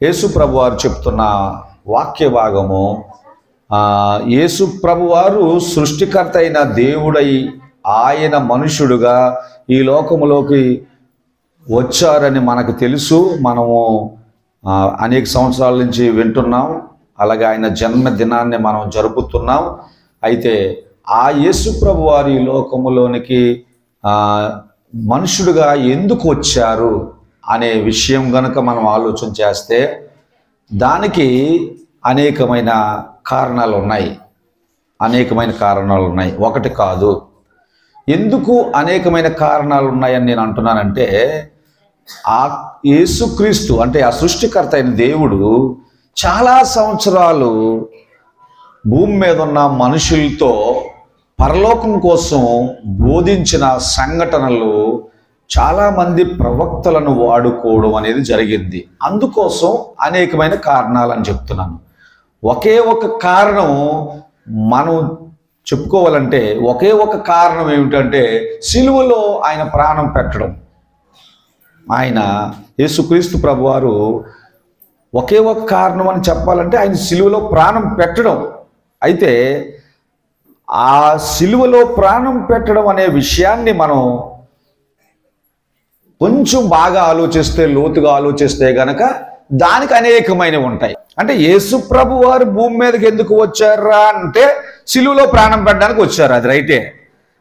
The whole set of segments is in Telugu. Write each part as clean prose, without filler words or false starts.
యేసు ప్రభువారు చెప్తున్న వాక్య భాగము, యేసు ప్రభువారు సృష్టికర్త అయిన దేవుడై ఆయన మనుషుడుగా ఈ లోకములోకి వచ్చారని మనకు తెలుసు. మనము అనేక సంవత్సరాల నుంచి వింటున్నాం. అలాగే ఆయన జన్మదినాన్ని మనం జరుపుతున్నాం. అయితే ఆ యేసు ప్రభువారు ఈ లోకములోనికి మనుషుడుగా ఎందుకు వచ్చారు అనే విషయం గనుక మనం ఆలోచన చేస్తే దానికి అనేకమైన కారణాలు ఉన్నాయి. ఒకటి కాదు. ఎందుకు అనేకమైన కారణాలు ఉన్నాయని నేను అంటున్నానంటే, ఆ యేసుక్రీస్తు అంటే ఆ సృష్టికర్త అయిన దేవుడు చాలా సంవత్సరాలు భూమి మీద ఉన్న మనుషులతో పరలోకం కోసం బోధించిన సంఘటనలు, చాలామంది ప్రవక్తలను వాడుకోవడం అనేది జరిగింది. అందుకోసం అనేకమైన కారణాలని చెప్తున్నాను. ఒకే ఒక కారణం మనం చెప్పుకోవాలంటే, ఒకే ఒక కారణం ఏమిటంటే సిలువలో ఆయన ప్రాణం పెట్టడం. ఆయన యేసుక్రీస్తు ప్రభువారు ఒకే ఒక కారణం అని చెప్పాలంటే ఆయన సిలువలో ప్రాణం పెట్టడం. అయితే ఆ సిలువలో ప్రాణం పెట్టడం అనే విషయాన్ని మనం కొంచెం బాగా ఆలోచిస్తే, లోతుగా ఆలోచిస్తే గనక దానికి అనేకమైనవి ఉంటాయి. అంటే యేసు ప్రభు వారు భూమి మీదకి ఎందుకు వచ్చారా అంటే సిలువలో ప్రాణం పెట్టడానికి వచ్చారు, అది రైటే.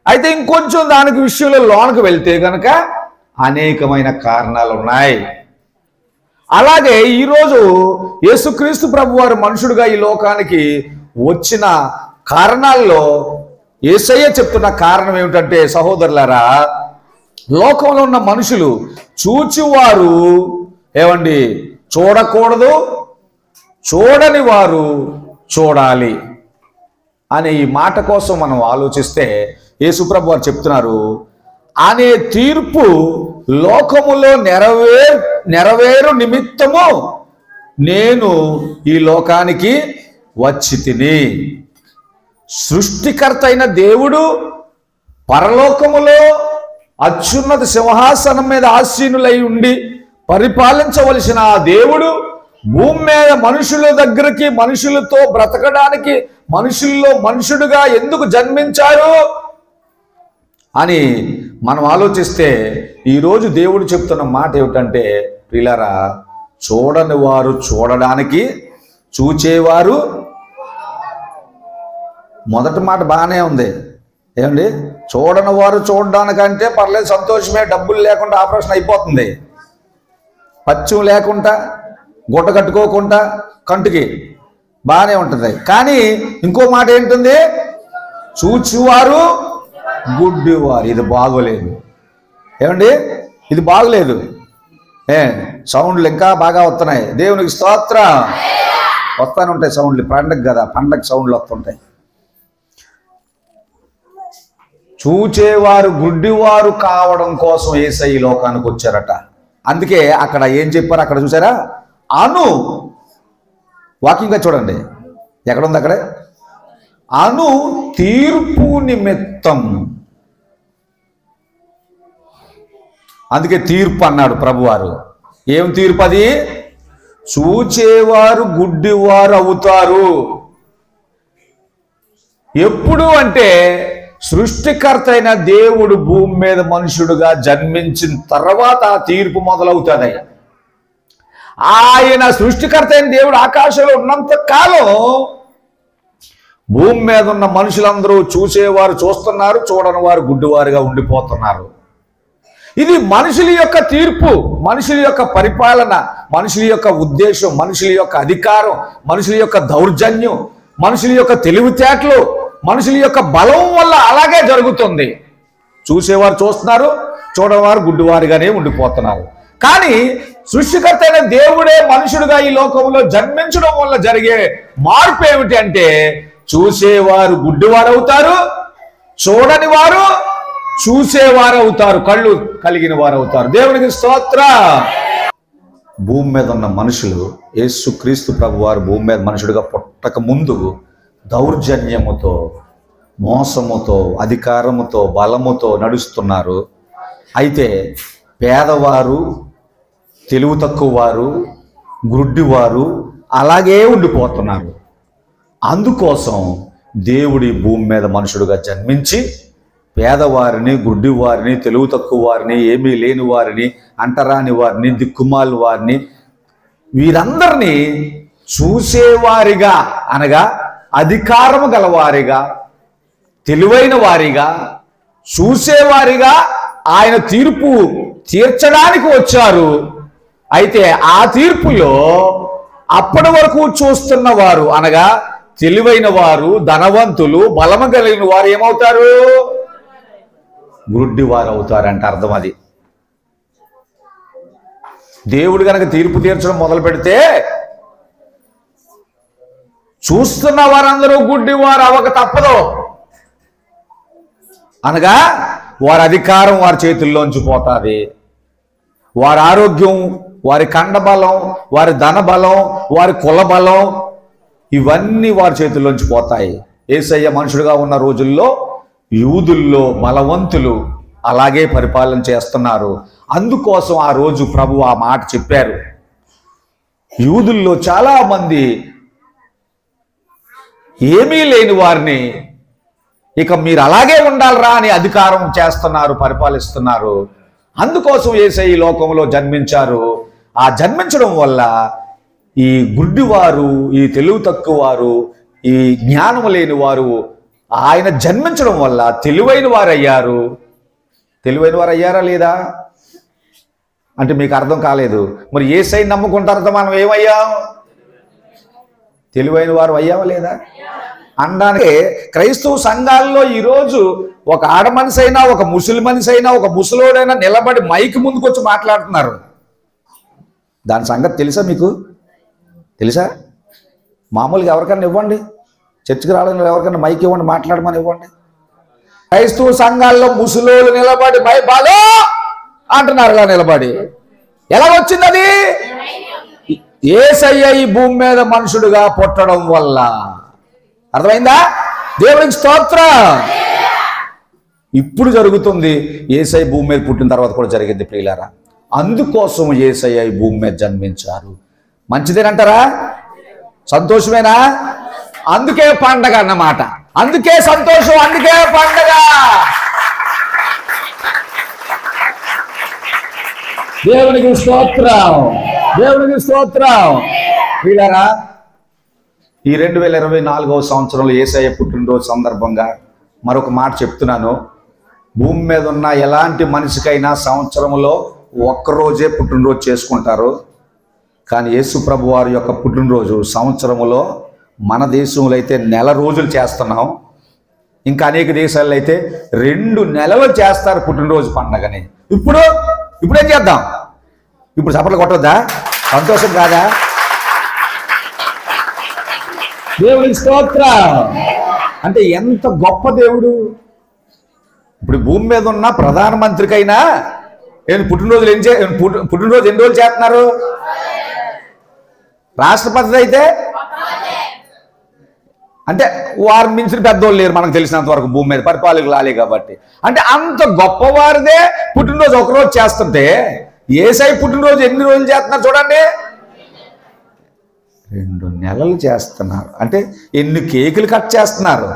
అయితే ఇంకొంచెం దానికి విషయంలో లోనికి వెళ్తే గనక అనేకమైన కారణాలు ఉన్నాయి. అలాగే ఈరోజు యేసుక్రీస్తు ప్రభు వారు మనుషుడుగా ఈ లోకానికి వచ్చిన కారణాల్లో యేసయ్య చెప్తున్న కారణం ఏమిటంటే, సహోదరులారా, లోకంలో ఉన్న మనుషులు చూచివారు ఏమండి చూడకూడదు, చూడని వారు చూడాలి అనే ఈ మాట కోసం మనం ఆలోచిస్తే యేసుప్రభు వారు చెప్తున్నారు, అనే తీర్పు లోకములో నెరవేరు నిమిత్తము నేను ఈ లోకానికి వచ్చి తిని. సృష్టికర్త అయిన దేవుడు పరలోకములో అత్యున్నత సింహాసనం మీద ఆసీనులై ఉండి పరిపాలించవలసిన ఆ దేవుడు భూమి మీద మనుషుల దగ్గరికి, మనుషులతో బ్రతకడానికి, మనుషుల్లో మనుషుడుగా ఎందుకు జన్మించారు అని మనం ఆలోచిస్తే ఈరోజు దేవుడు చెప్తున్న మాట ఏమిటంటే, ప్రియులారా, చూడని వారు చూడడానికి, చూచేవారు. మొదటి మాట బాగానే ఉంది ఏమండి, చూడని వారు చూడడానికంటే పర్లేదు, సంతోషమే, డబ్బులు లేకుండా ఆపరేషన్ అయిపోతుంది, పచ్చం లేకుండా, గుట్ట కట్టుకోకుండా కంటికి బాగానే ఉంటుంది. కానీ ఇంకో మాట ఏంటుంది, చూచువారు గుడ్డివారు. ఇది బాగోలేదు ఏమండి, ఇది బాగోలేదు. సౌండ్లు ఇంకా బాగా వస్తున్నాయి. దేవునికి స్తోత్రం. వస్తానే ఉంటాయి సౌండ్లు, పండగ కదా, పండగ సౌండ్లు వస్తుంటాయి. చూచేవారు గుడ్డివారు కావడం కోసం యేసయ్య ఈ లోకానికి వచ్చారట. అందుకే అక్కడ ఏం చెప్పారు, అక్కడ చూసారా, అను వాక్యంగా చూడండి, ఎక్కడుంది అక్కడే, అను తీర్పు నిమిత్తం. అందుకే తీర్పు అన్నాడు ప్రభువారు. ఏం తీర్పు అది? చూచేవారు గుడ్డివారు అవుతారు. ఎప్పుడు అంటే సృష్టికర్త అయిన దేవుడు భూమి మీద మనుషుడుగా జన్మించిన తర్వాత ఆ తీర్పు మొదలవుతుంది. ఆయన సృష్టికర్త అయిన దేవుడు ఆకాశంలో ఉన్నంత కాలం భూమి మీద ఉన్న మనుషులందరూ చూసేవారు చూస్తున్నారు, చూడని వారు గుడ్డివారుగా ఉండిపోతున్నారు. ఇది మనుషుల యొక్క తీర్పు, మనుషుల యొక్క పరిపాలన, మనుషుల యొక్క ఉద్దేశం, మనుషుల యొక్క అధికారం, మనుషుల యొక్క దౌర్జన్యం, మనుషుల యొక్క తెలివితేటలు, మనుషుల యొక్క బలం వల్ల అలాగే జరుగుతుంది. చూసేవారు చూస్తున్నారు, చూడవారు గుడ్డివారుగానే ఉండిపోతున్నారు. కానీ సృష్టికర్త అయిన దేవుడే మనుషుడుగా ఈ లోకంలో జన్మించడం వల్ల జరిగే మార్పు ఏమిటి అంటే, చూసేవారు గుడ్డివారు అవుతారు, చూడని వారు చూసేవారు అవుతారు, కళ్ళు కలిగిన వారు అవుతారు. దేవునికి స్తోత్రం. భూమి మీద ఉన్న మనుషులు, యేసుక్రీస్తు ప్రభువారు భూమి మీద మనుషుడిగా పుట్టక ముందు దౌర్జన్యముతో, మోసముతో, అధికారముతో, బలముతో నడుస్తున్నారు. అయితే పేదవారు, తెలివి తక్కువ వారు, గుడ్డివారు అలాగే ఉండిపోతున్నారు. అందుకోసం దేవుడి భూమి మీద మనుషుడుగా జన్మించి పేదవారిని, గుడ్డివారిని, తెలివి తక్కువ వారిని, ఏమీ లేని వారిని, అంటరాని వారిని, దిక్కుమాలి వారిని, వీరందరినీ చూసేవారిగా అనగా అధికారము గలవారిగా, తెలివైన వారిగా, చూసేవారిగా ఆయన తీర్పు తీర్చడానికి వచ్చారు. అయితే ఆ తీర్పులో అప్పటి వరకు చూస్తున్న వారు అనగా తెలివైన వారు, ధనవంతులు, బలము కలిగిన వారు ఏమవుతారు? గుడ్డి వారు అవుతారంట. అర్థం అది. దేవుడు గనక తీర్పు తీర్చడం మొదలు పెడితే చూస్తున్న వారందరూ గుడ్డి వారు అవక తప్పదు. అనగా వారి అధికారం వారి చేతుల్లోంచి పోతుంది. వారి ఆరోగ్యం, వారి కండ బలం, వారి ధన బలం, వారి కుల బలం, ఇవన్నీ వారి చేతుల్లోంచి పోతాయి. యేసయ్య మనుషుడుగా ఉన్న రోజుల్లో యూదుల్లో బలవంతులు అలాగే పరిపాలన చేస్తున్నారు. అందుకోసం ఆ రోజు ప్రభు ఆ మాట చెప్పారు. యూదుల్లో చాలా మంది ఏమీ లేని వారిని ఇక మీరు అలాగే ఉండాలరా అని అధికారం చేస్తున్నారు, పరిపాలిస్తున్నారు. అందుకోసం యేసయ్య ఈ లోకంలో జన్మించారు. ఆ జన్మించడం వల్ల ఈ గుడ్డివారు, ఈ తెలివి తక్కువ వారు, ఈ జ్ఞానం లేని వారు ఆయన జన్మించడం వల్ల తెలివైన వారు అయ్యారు. తెలివైన వారు అయ్యారా లేదా అంటే మీకు అర్థం కాలేదు. మరి యేసయ్యని నమ్ముకున్న తర్వాత మనం ఏమయ్యాం? తెలివైన వారు అయ్యావా లేదా అనడానికి క్రైస్తవ సంఘాల్లో ఈరోజు ఒక ఆడ మనిషి అయినా, ఒక ముసలి మనిషి అయినా, ఒక ముసలోడైనా నిలబడి మైక్ ముందుకు వచ్చి మాట్లాడుతున్నారు. దాని సంగతి తెలుసా మీకు? తెలుసా? మామూలుగా ఎవరికైనా ఇవ్వండి, చర్చికి రావడానికి ఎవరికైనా మైక్ ఇవ్వండి, మాట్లాడమని ఇవ్వండి. క్రైస్తవ సంఘాల్లో ముసలోళ్ళు నిలబడి బాలో అంటున్నారుగా నిలబడి. ఎలా వచ్చింది అది? యేసయ్య ఈ భూమి మీద మనుషుడుగా పుట్టడం వల్ల. అర్థమైందా? దేవునికి స్తోత్రం. ఇప్పుడు జరుగుతుంది. యేసయ్య భూమి మీద పుట్టిన తర్వాత కూడా జరిగింది ప్రియులారా. అందుకోసం యేసయ్య ఈ భూమి మీద జన్మించారు. మంచిదేనంటారా? సంతోషమేనా? అందుకే పండగ అన్నమాట. అందుకే సంతోషం, అందుకే పండగ. దేవునికి స్తోత్రం, దేవునికి స్తోత్రం. ప్రియులారా, ఈ 2024వ సంవత్సరంలో యేసయ్య పుట్టినరోజు సందర్భంగా మరొక మాట చెప్తున్నాను. భూమి మీద ఉన్న ఎలాంటి మనిషికైనా సంవత్సరంలో ఒక్కరోజే పుట్టినరోజు చేసుకుంటారు. కానీ యేసు ప్రభు వారి యొక్క పుట్టినరోజు సంవత్సరంలో మన దేశంలో అయితే నెల రోజులు చేస్తున్నాం. ఇంకా అనేక దేశాల్లో అయితే 2 నెలలు చేస్తారు పుట్టినరోజు పండగని. ఇప్పుడేం చేద్దాం? ఇప్పుడు చప్పట్లు కొట్టొద్దా? సంతోషం కాదా? దేవునికి స్తోత్రం. అంటే ఎంత గొప్ప దేవుడు. ఇప్పుడు భూమి మీద ఉన్న ప్రధానమంత్రికైనా పుట్టినరోజులు పుట్టినరోజు ఎన్ని రోజులు చేస్తున్నారు? రాష్ట్రపతి అయితే అంటే వారు మించిన పెద్దోళ్ళు లేరు మనకు తెలిసినంత వరకు భూమి మీద, పరిపాలకులు రాలే కాబట్టి. అంటే అంత గొప్పవారిదే పుట్టినరోజు ఒకరోజు చేస్తుంటే యేసయ్య పుట్టినరోజు ఎన్ని రోజులు చేస్తున్నారు చూడండి? 2 నెలలు చేస్తున్నారు. అంటే ఎన్ని కేకులు కట్ చేస్తున్నారు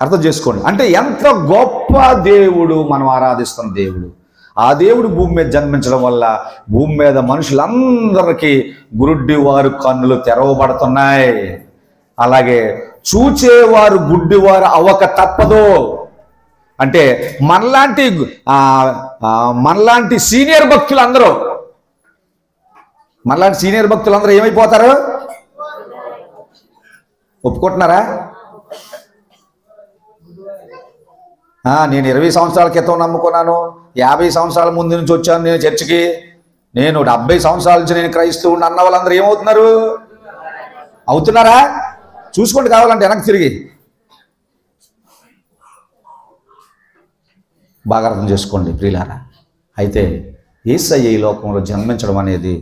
అర్థం చేసుకోండి. అంటే ఎంత గొప్ప దేవుడు మనం ఆరాధిస్తున్న దేవుడు. ఆ దేవుడు భూమి మీద జన్మించడం వల్ల భూమి మీద మనుషులందరికీ గుడ్డివారు కన్నులు తెరవబడుతున్నాయి. అలాగే చూచేవారు గుడ్డివారు అవక తప్పదు. అంటే మనలాంటి సీనియర్ భక్తులందరూ ఏమైపోతారు? ఒప్పుకుంటున్నారా? నేను 20 సంవత్సరాల క్రితం నమ్ముకున్నాను, 50 సంవత్సరాల ముందు నుంచి వచ్చాను నేను చర్చికి, నేను 70 సంవత్సరాల నుంచి నేను క్రైస్తవుని అన్న వాళ్ళందరూ ఏమవుతున్నారు? అవుతున్నారా? చూసుకోండి కావాలంటే వెనక్కి తిరిగి. బాగా అర్థం చేసుకోండి ప్రియులారా. అయితే యేసయ్య ఈ లోకంలో జన్మించడం అనేది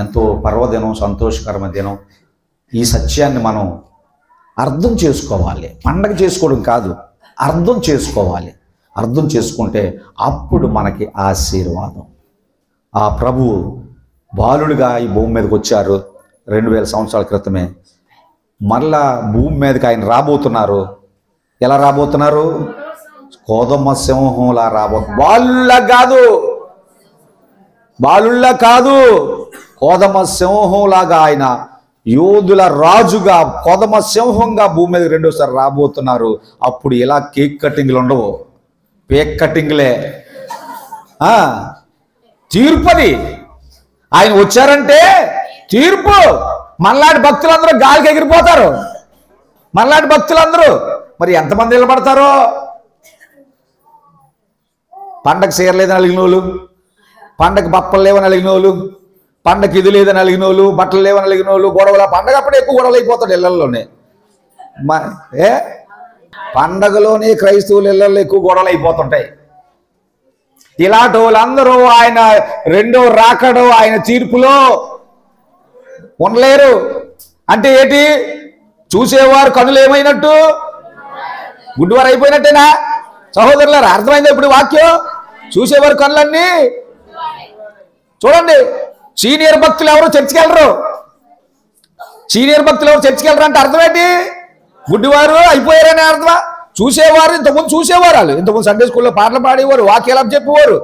ఎంతో పర్వదినం, సంతోషకరమైన దినం. ఈ సత్యాన్ని మనం అర్థం చేసుకోవాలి. పండగ చేసుకోవడం కాదు, అర్థం చేసుకోవాలి. అర్థం చేసుకుంటే అప్పుడు మనకి ఆశీర్వాదం. ఆ ప్రభువు బాలుడుగా ఈ భూమి మీదకి వచ్చారు 2000 సంవత్సరాల క్రితమే. మరలా భూమి మీదకి ఆయన రాబోతున్నారు. ఎలా రాబోతున్నారు? కోదమ సింహంలా బాలుల్లా కాదు, కోదమ సింహంలాగా ఆయన యోధుల రాజుగా కోదమ సింహంగా భూమి మీద రెండోసారి రాబోతున్నారు. అప్పుడు ఇలా కేక్ కటింగ్లు ఉండవు, పేక్ కటింగ్లే. తీర్పది. ఆయన వచ్చారంటే తీర్పు. మనలాంటి భక్తులందరూ గాలికి ఎగిరిపోతారు. మనలాంటి భక్తులందరూ మరి ఎంతమంది నిలబడతారో? పండగ చీరలేదని అలిగిన వాళ్ళు, పండగ బప్పలు లేవని అలిగిన వాళ్ళు, పండగ ఇది లేదని అలిగిన వాళ్ళు, బట్టలు లేవని అలిగిన వాళ్ళు, గొడవలు. పండగ అప్పుడే ఎక్కువ గొడవలు అయిపోతాడు ఇళ్లలోనే. పండగలోనే క్రైస్తవుల ఇళ్లలో ఎక్కువ గొడవలు అయిపోతుంటాయి. ఇలాంటి వాళ్ళందరూ ఆయన రెండో రాకడో ఆయన తీర్పులో ఉండలేరు. అంటే ఏంటి? చూసేవారు కనులు ఏమైనట్టు? గుడ్డివారు అయిపోయినట్టేనా? సహోదరులారా, అర్థమైందా ఇప్పుడు వాక్యం? చూసేవారు కనులన్నీ. చూడండి, సీనియర్ భక్తులు ఎవరు చర్చికి వెళ్ళరు. సీనియర్ భక్తులు ఎవరు చర్చికి వెళ్ళరు అంటే అర్థం ఏంటి? గుడ్డివారు అయిపోయారనే అర్థమా? చూసేవారు. ఇంతకుముందు చూసేవారు. వాళ్ళు ఇంతకుముందు సండే స్కూల్లో పాటలు పాడేవారు, వాక్యాలు చెప్పేవారు,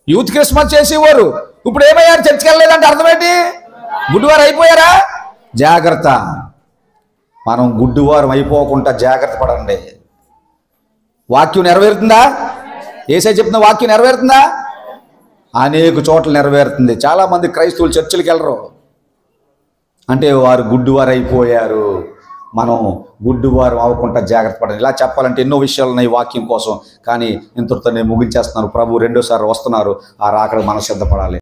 యూత్ క్రిస్మస్ చేసేవారు. ఇప్పుడు ఏమయ్యారు? చర్చికి వెళ్ళలేదంటే అర్థం ఏంటి? గుడ్డివారు అయిపోయారా? జాగ్రత్త. మనం గుడ్డివారం అయిపోకుండా జాగ్రత్త పడండి. వాక్యం నెరవేరుతుందా? యేసయ్య చెప్తున్న వాక్యం నెరవేరుతుందా? అనేక చోట్ల నెరవేరుతుంది. చాలామంది క్రైస్తవులు చర్చిలకు వెళ్ళరు అంటే వారు గుడ్డివారు అయిపోయారు. మనం గుడ్డివారం అవ్వకుండా జాగ్రత్త పడండి. ఇలా చెప్పాలంటే ఎన్నో విషయాలు ఉన్నాయి వాక్యం కోసం, కానీ ఇంతటితో నేను ముగించేస్తున్నాను. ప్రభు రెండోసారి వస్తున్నారు. ఆ రాకడ మనం సిద్ధపడాలి.